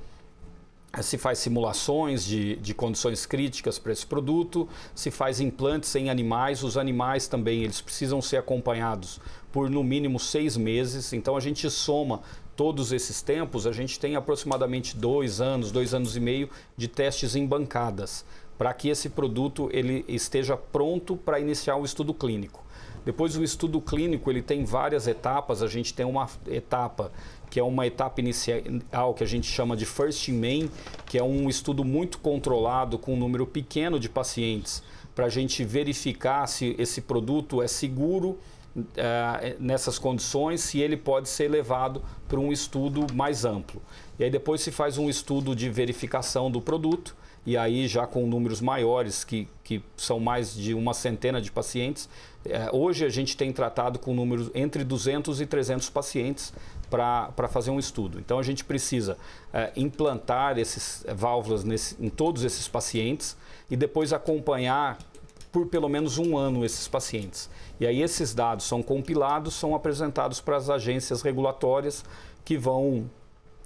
se faz simulações de condições críticas para esse produto, se faz implantes em animais. Os animais também, eles precisam ser acompanhados por no mínimo 6 meses. Então, a gente soma todos esses tempos, a gente tem aproximadamente 2 anos, 2 anos e meio de testes em bancadas, para que esse produto ele esteja pronto para iniciar o estudo clínico. Depois, o estudo clínico, ele tem várias etapas. A gente tem uma etapa que é uma etapa inicial que a gente chama de First in Man, que é um estudo muito controlado com um número pequeno de pacientes, para a gente verificar se esse produto é seguro nessas condições, se ele pode ser levado para um estudo mais amplo. E aí depois se faz um estudo de verificação do produto, e aí já com números maiores, que são mais de 100 de pacientes. Hoje a gente tem tratado com números entre 200 e 300 pacientes para fazer um estudo. Então a gente precisa implantar essas válvulas em todos esses pacientes e depois acompanhar por pelo menos 1 ano esses pacientes. E aí esses dados são compilados, são apresentados para as agências regulatórias, que vão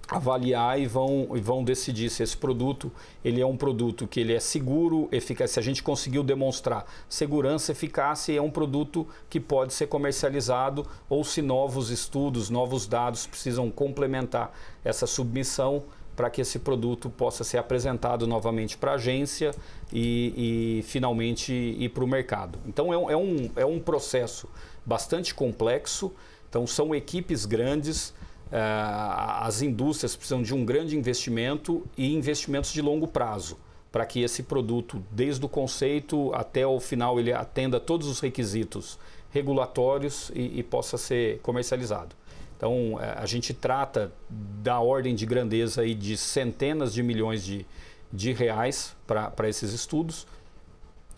avaliar e vão decidir se esse produto ele é um produto que ele é seguro, eficaz. Se a gente conseguiu demonstrar segurança, eficácia, é um produto que pode ser comercializado, ou se novos estudos, novos dados precisam complementar essa submissão para que esse produto possa ser apresentado novamente para a agência e finalmente ir para o mercado. Então é um processo bastante complexo. Então são equipes grandes. As indústrias precisam de um grande investimento e investimentos de longo prazo, para que esse produto, desde o conceito até o final, ele atenda todos os requisitos regulatórios e possa ser comercializado. Então, a gente trata da ordem de grandeza aí de centenas de milhões de reais para esses estudos,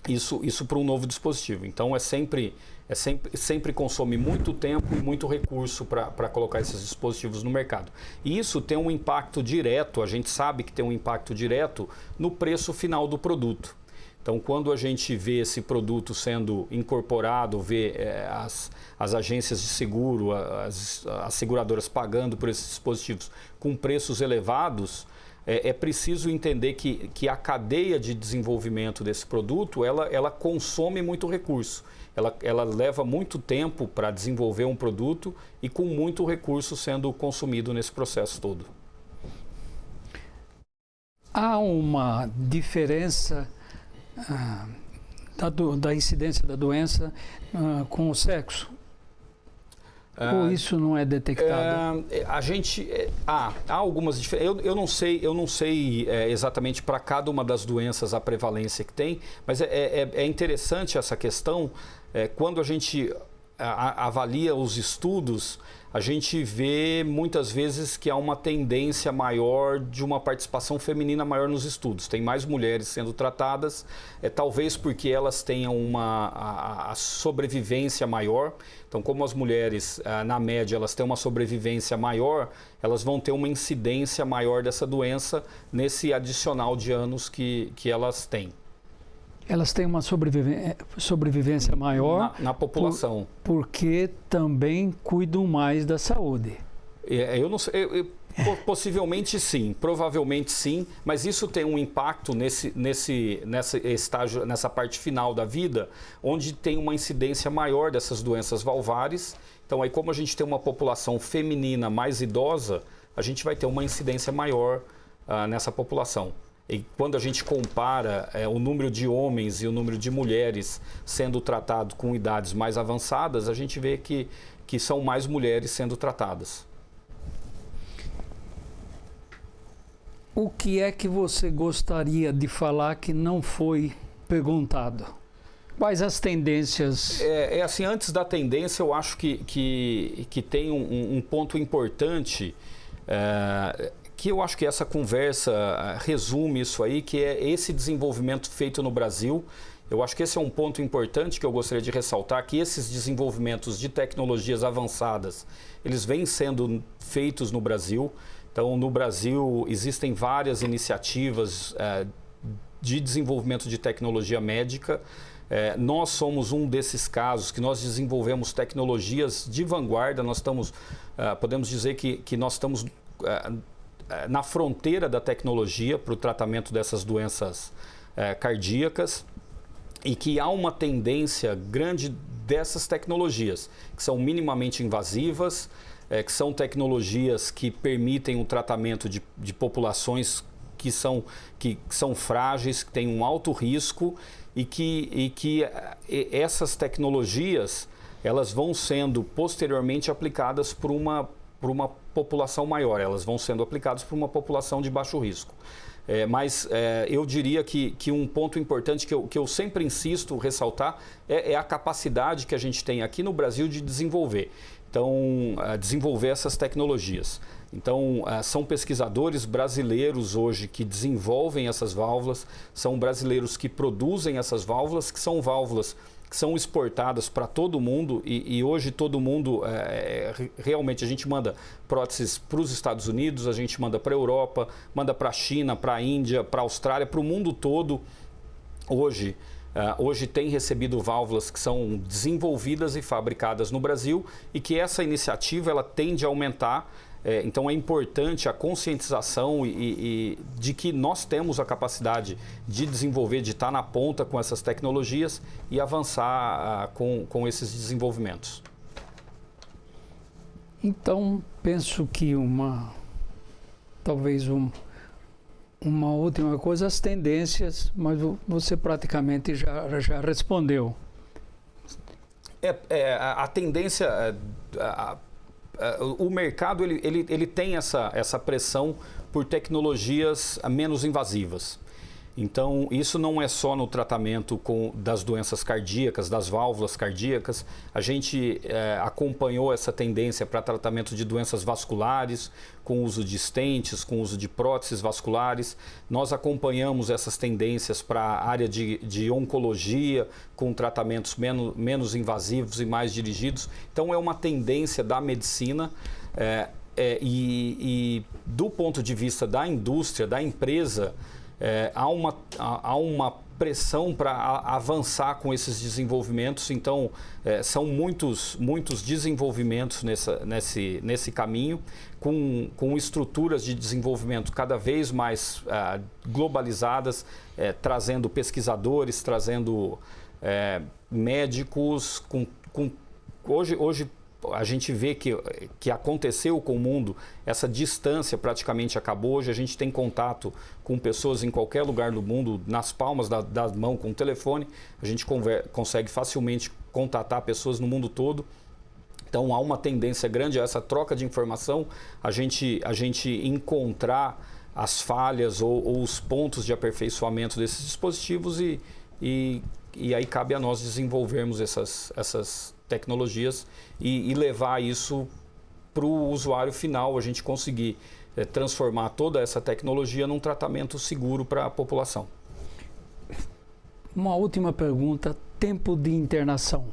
isso para um novo dispositivo. Então, sempre consome muito tempo e muito recurso para colocar esses dispositivos no mercado. E isso tem um impacto direto, a gente sabe que tem um impacto direto no preço final do produto. Então, quando a gente vê esse produto sendo incorporado, vê as agências de seguro, as seguradoras pagando por esses dispositivos com preços elevados, é preciso entender que a cadeia de desenvolvimento desse produto, ela consome muito recurso. Ela leva muito tempo para desenvolver um produto e com muito recurso sendo consumido nesse processo todo. Há uma diferença da incidência da doença com o sexo? Ou isso não é detectado? Há algumas diferenças. Eu não sei exatamente para cada uma das doenças a prevalência que tem, mas é interessante essa questão. Quando a gente avalia os estudos, a gente vê muitas vezes que há uma tendência maior de uma participação feminina maior nos estudos. Tem mais mulheres sendo tratadas, talvez porque elas tenham a sobrevivência maior. Então, como as mulheres, na média, elas têm uma sobrevivência maior, elas vão ter uma incidência maior dessa doença nesse adicional de anos que elas têm. Elas têm uma sobrevivência maior na população. Porque também cuidam mais da saúde. Eu não sei, possivelmente sim, provavelmente sim, mas isso tem um impacto nesse estágio, nessa parte final da vida, onde tem uma incidência maior dessas doenças valvares. Então, aí, como a gente tem uma população feminina mais idosa, a gente vai ter uma incidência maior nessa população. E quando a gente compara o número de homens e o número de mulheres sendo tratados com idades mais avançadas, a gente vê que são mais mulheres sendo tratadas. O que é que você gostaria de falar que não foi perguntado? Quais as tendências? Assim, antes da tendência, eu acho que tem um ponto importante, que eu acho que essa conversa resume isso aí, que é esse desenvolvimento feito no Brasil. Eu acho que esse é um ponto importante que eu gostaria de ressaltar, que esses desenvolvimentos de tecnologias avançadas, eles vêm sendo feitos no Brasil. Então, no Brasil, existem várias iniciativas de desenvolvimento de tecnologia médica. Nós somos um desses casos que nós desenvolvemos tecnologias de vanguarda. Nós estamos, podemos dizer que nós estamos na fronteira da tecnologia para o tratamento dessas doenças cardíacas, e que há uma tendência grande dessas tecnologias, que são minimamente invasivas, que são tecnologias que permitem o tratamento de populações que são frágeis, que têm um alto risco, e que essas tecnologias elas vão sendo posteriormente aplicadas por uma população maior, elas vão sendo aplicadas por uma população de baixo risco. Mas eu diria que um ponto importante que eu sempre insisto ressaltar é a capacidade que a gente tem aqui no Brasil de desenvolver. Então, desenvolver essas tecnologias. Então, são pesquisadores brasileiros hoje que desenvolvem essas válvulas, são brasileiros que produzem essas válvulas, que são válvulas que são exportadas para todo mundo, e hoje todo mundo, realmente a gente manda próteses para os Estados Unidos, a gente manda para a Europa, manda para a China, para a Índia, para a Austrália, para o mundo todo. Hoje tem recebido válvulas que são desenvolvidas e fabricadas no Brasil, e que essa iniciativa ela tende a aumentar. Então é importante a conscientização e de que nós temos a capacidade de desenvolver, de estar na ponta com essas tecnologias e avançar com esses desenvolvimentos. Então, penso que talvez uma última coisa, as tendências, mas você praticamente já respondeu. A tendência... o mercado ele tem essa pressão por tecnologias menos invasivas. Então, isso não é só no tratamento das doenças cardíacas, das válvulas cardíacas. A gente acompanhou essa tendência para tratamento de doenças vasculares, com uso de stents, com uso de próteses vasculares. Nós acompanhamos essas tendências para a área de oncologia, com tratamentos menos invasivos e mais dirigidos. Então, é uma tendência da medicina. E do ponto de vista da indústria, da empresa, há uma pressão para avançar com esses desenvolvimentos. Então, são muitos desenvolvimentos nesse caminho, com estruturas de desenvolvimento cada vez mais globalizadas, trazendo pesquisadores, trazendo médicos. Hoje, a gente vê que aconteceu com o mundo, essa distância praticamente acabou. Hoje a gente tem contato com pessoas em qualquer lugar do mundo, nas palmas da mão, com o telefone. A gente consegue facilmente contatar pessoas no mundo todo. Então há uma tendência grande a essa troca de informação, a gente encontrar as falhas ou os pontos de aperfeiçoamento desses dispositivos e aí cabe a nós desenvolvermos essas tecnologias e levar isso para o usuário final, a gente conseguir transformar toda essa tecnologia num tratamento seguro para a população. Uma última pergunta, tempo de internação.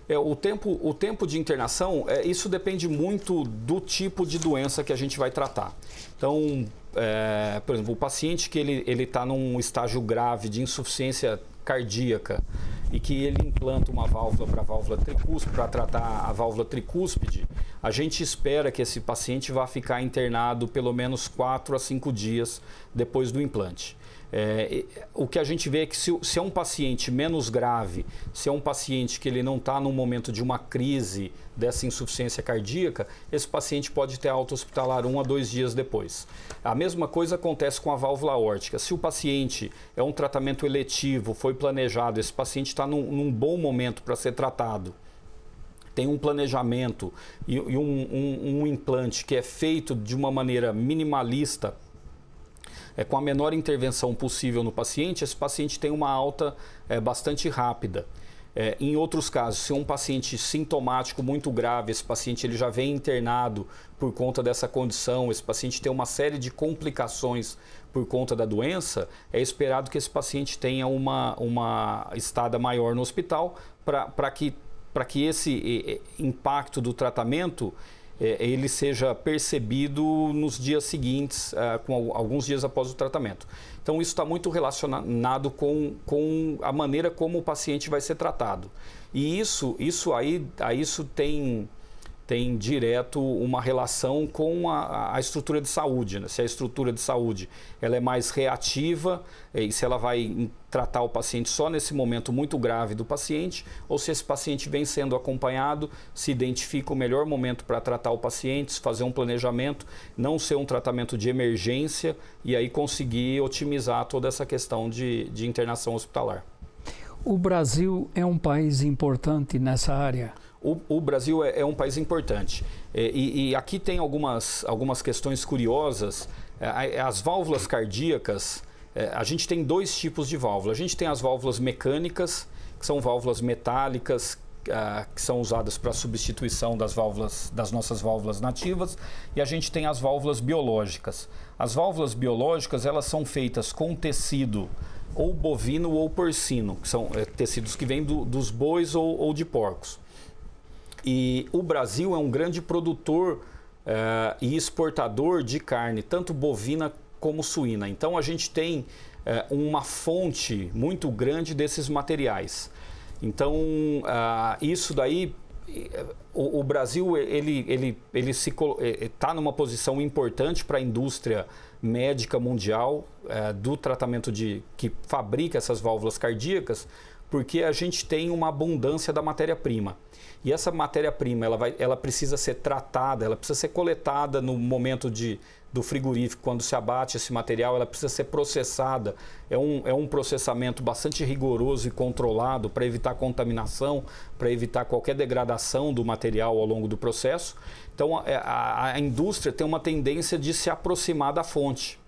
O tempo de internação, isso depende muito do tipo de doença que a gente vai tratar. Então, por exemplo, o paciente que ele está num estágio grave de insuficiência cardíaca e que ele implanta uma válvula para a válvula tricúspide, para tratar a válvula tricúspide, a gente espera que esse paciente vá ficar internado pelo menos 4 a 5 dias depois do implante. O que a gente vê é que se é um paciente menos grave, se é um paciente que ele não está num momento de uma crise dessa insuficiência cardíaca, esse paciente pode ter alta hospitalar 1 a 2 dias depois. A mesma coisa acontece com a válvula aórtica. Se o paciente é um tratamento eletivo, foi planejado, esse paciente está num bom momento para ser tratado, tem um planejamento e um implante que é feito de uma maneira minimalista, com a menor intervenção possível no paciente, esse paciente tem uma alta bastante rápida. Em outros casos, se um paciente sintomático muito grave, esse paciente ele já vem internado por conta dessa condição, esse paciente tem uma série de complicações por conta da doença, é esperado que esse paciente tenha uma estada maior no hospital para que esse impacto do tratamento ele seja percebido nos dias seguintes, com alguns dias após o tratamento. Então isso está muito relacionado com a maneira como o paciente vai ser tratado. E isso tem direto uma relação com a estrutura de saúde, né? Se a estrutura de saúde ela é mais reativa, e se ela vai tratar o paciente só nesse momento muito grave do paciente, ou se esse paciente vem sendo acompanhado, se identifica o melhor momento para tratar o paciente, fazer um planejamento, não ser um tratamento de emergência e aí conseguir otimizar toda essa questão de internação hospitalar. O Brasil é um país importante nessa área? O Brasil é um país importante e aqui tem algumas questões curiosas. As válvulas cardíacas, a gente tem 2 tipos de válvula. A gente tem as válvulas mecânicas, que são válvulas metálicas, que são usadas para substituição das nossas válvulas nativas, e a gente tem as válvulas biológicas. As válvulas biológicas elas são feitas com tecido ou bovino ou porcino, que são tecidos que vêm dos bois ou de porcos. E o Brasil é um grande produtor e exportador de carne, tanto bovina como suína. Então a gente tem uma fonte muito grande desses materiais. Então isso daí, o Brasil ele está numa posição importante para a indústria médica mundial do tratamento que fabrica essas válvulas cardíacas, porque a gente tem uma abundância da matéria-prima. E essa matéria-prima ela precisa ser tratada, ela precisa ser coletada no momento do frigorífico, quando se abate esse material, ela precisa ser processada. É um processamento bastante rigoroso e controlado para evitar contaminação, para evitar qualquer degradação do material ao longo do processo. Então a indústria tem uma tendência de se aproximar da fonte.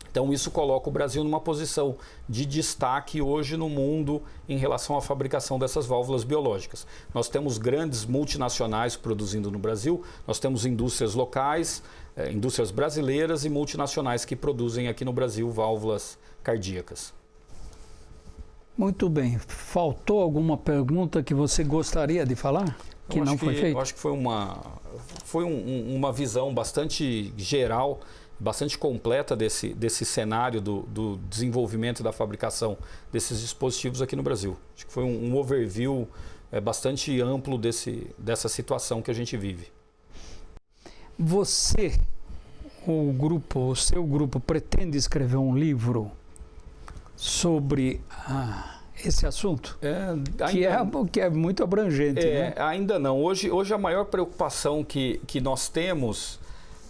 Então isso coloca o Brasil numa posição de destaque hoje no mundo em relação à fabricação dessas válvulas biológicas. Nós temos grandes multinacionais produzindo no Brasil, nós temos indústrias locais, indústrias brasileiras e multinacionais que produzem aqui no Brasil válvulas cardíacas. Muito bem. Faltou alguma pergunta que você gostaria de falar? Que não foi feita? Eu acho que foi uma visão bastante geral, bastante completa desse cenário do desenvolvimento e da fabricação desses dispositivos aqui no Brasil. Acho que foi um overview bastante amplo dessa situação que a gente vive. Você, o seu grupo pretende escrever um livro sobre esse assunto? Que é muito abrangente, né? Ainda não. Hoje a maior preocupação que nós temos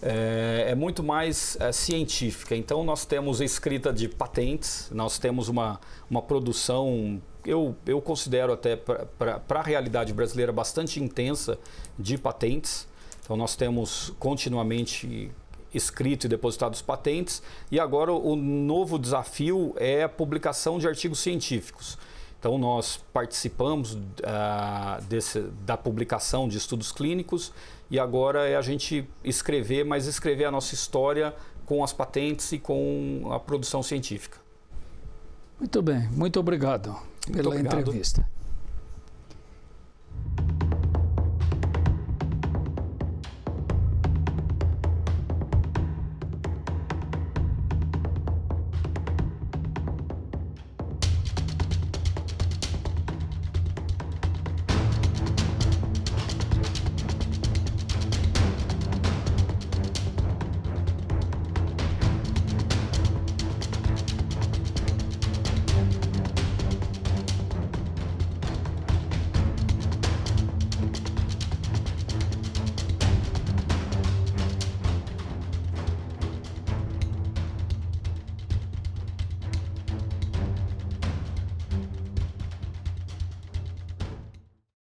é muito mais científica. Então, nós temos a escrita de patentes, nós temos uma produção, eu considero até para a realidade brasileira bastante intensa de patentes. Então, nós temos continuamente escrito e depositado os patentes, e agora o novo desafio é a publicação de artigos científicos. Então, nós participamos da publicação de estudos clínicos, e agora é a gente escrever a nossa história com as patentes e com a produção científica. Muito bem, muito obrigado pela entrevista.